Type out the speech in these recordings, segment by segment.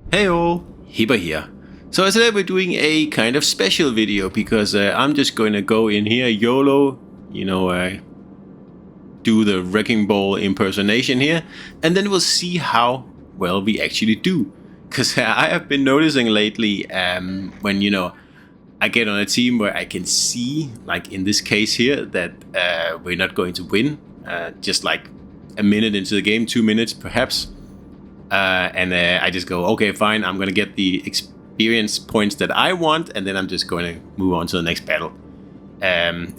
Heyo, Hipper here. So today we're doing a kind of special video because I'm just going to go in here, YOLO, do the Wrecking Ball impersonation here, and then we'll see how well we actually do. Because I have been noticing lately when, I get on a team where I can see, like in this case here, that we're not going to win, just like a minute into the game, 2 minutes perhaps. And I just go, okay, fine, I'm going to get the experience points that I want, and then I'm just going to move on to the next battle. And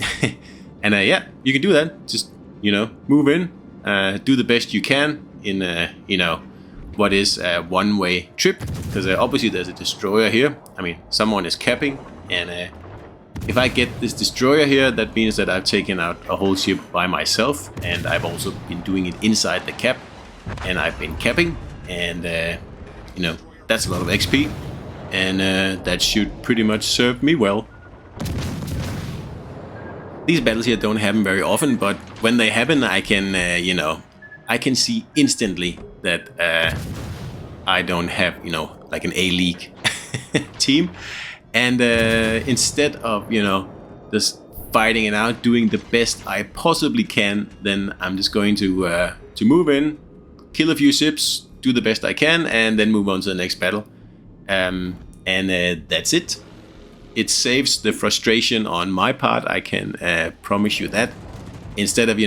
yeah, you can do that. Just, move in, do the best you can in, what is a one-way trip. Because obviously there's a destroyer here. I mean, someone is capping, and if I get this destroyer here, that means that I've taken out a whole ship by myself, and I've also been doing it inside the cap, and I've been capping. And, that's a lot of XP, and that should pretty much serve me well. These battles here don't happen very often, but when they happen, I can, I can see instantly that I don't have, like an A-League team. And instead of, just fighting it out, doing the best I possibly can, then I'm just going to move in, kill a few ships, do the best I can, and then move on to the next battle. And that's it. It saves the frustration on my part, I can promise you that. Instead of,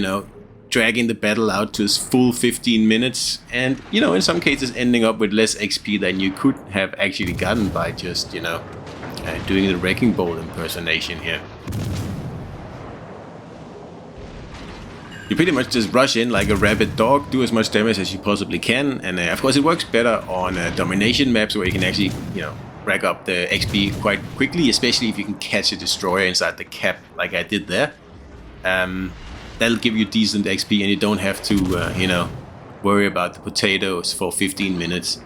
dragging the battle out to its full 15 minutes, and, in some cases ending up with less XP than you could have actually gotten by just, doing the Wrecking Ball impersonation here. You pretty much just rush in like a rabid dog, do as much damage as you possibly can, and of course it works better on domination maps where you can actually, rack up the XP quite quickly, especially if you can catch a destroyer inside the cap like I did there. That'll give you decent XP, and you don't have to, worry about the potatoes for 15 minutes.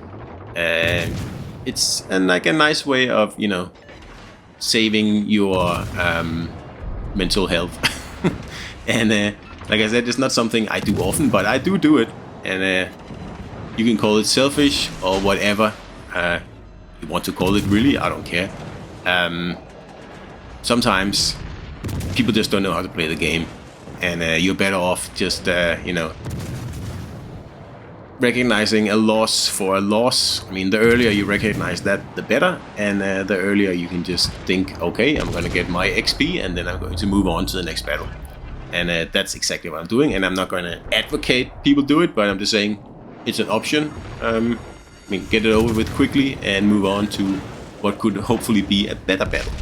It's like a nice way of, saving your mental health. And like I said, it's not something I do often, but I do it. And you can call it selfish or whatever you want to call it, really. I don't care. Sometimes people just don't know how to play the game. And you're better off just, recognizing a loss for a loss. I mean, the earlier you recognize that, the better. And the earlier you can just think, okay, I'm going to get my XP, and then I'm going to move on to the next battle. And that's exactly what I'm doing, and I'm not going to advocate people do it, but I'm just saying it's an option. Get it over with quickly and move on to what could hopefully be a better battle.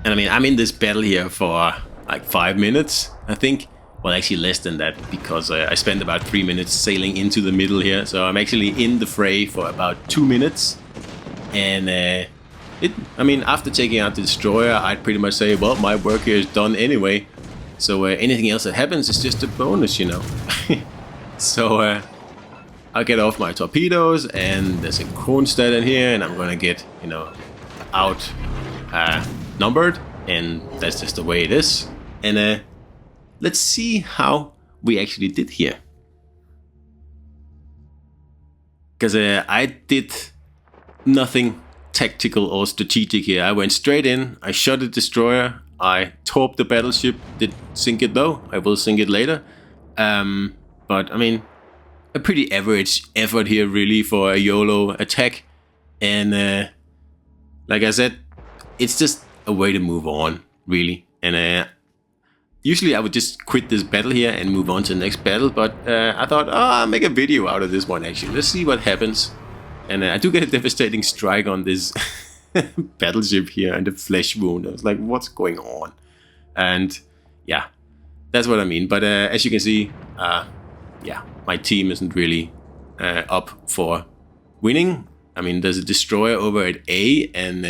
And I mean, I'm in this battle here for like 5 minutes, I think. Well, actually less than that, because I spent about 3 minutes sailing into the middle here. So I'm actually in the fray for about 2 minutes. And after taking out the destroyer, I'd pretty much say, well, my work here is done anyway. So anything else that happens is just a bonus, So I'll get off my torpedoes, and there's a Kronstadt in here, and I'm gonna get, numbered, and that's just the way it is. And let's see how we actually did here. Because I did nothing tactical or strategic here. I went straight in, I shot a destroyer, I torped the battleship, did sink it though, I will sink it later. But I mean, a pretty average effort here really for a YOLO attack. And like I said, it's just a way to move on, really. And usually I would just quit this battle here and move on to the next battle, but I thought, I'll make a video out of this one actually. Let's see what happens. And I do get a devastating strike on this battleship here and a flesh wound. I was like, what's going on? And yeah, that's what I mean. But as you can see, my team isn't really up for winning. I mean, there's a destroyer over at A, and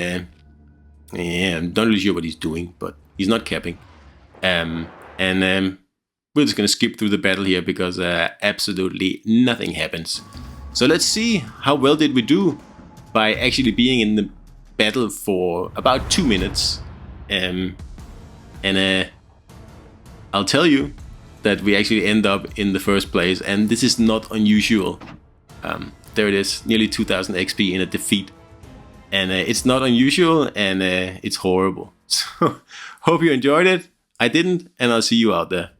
I'm not really sure what he's doing, but he's not capping. We're just going to skip through the battle here because absolutely nothing happens. So let's see how well did we do by actually being in the battle for about 2 minutes. I'll tell you that we actually end up in the first place, and this is not unusual. There it is, nearly 2000 XP in a defeat. And it's not unusual, and it's horrible. So, hope you enjoyed it. I didn't, and I'll see you out there.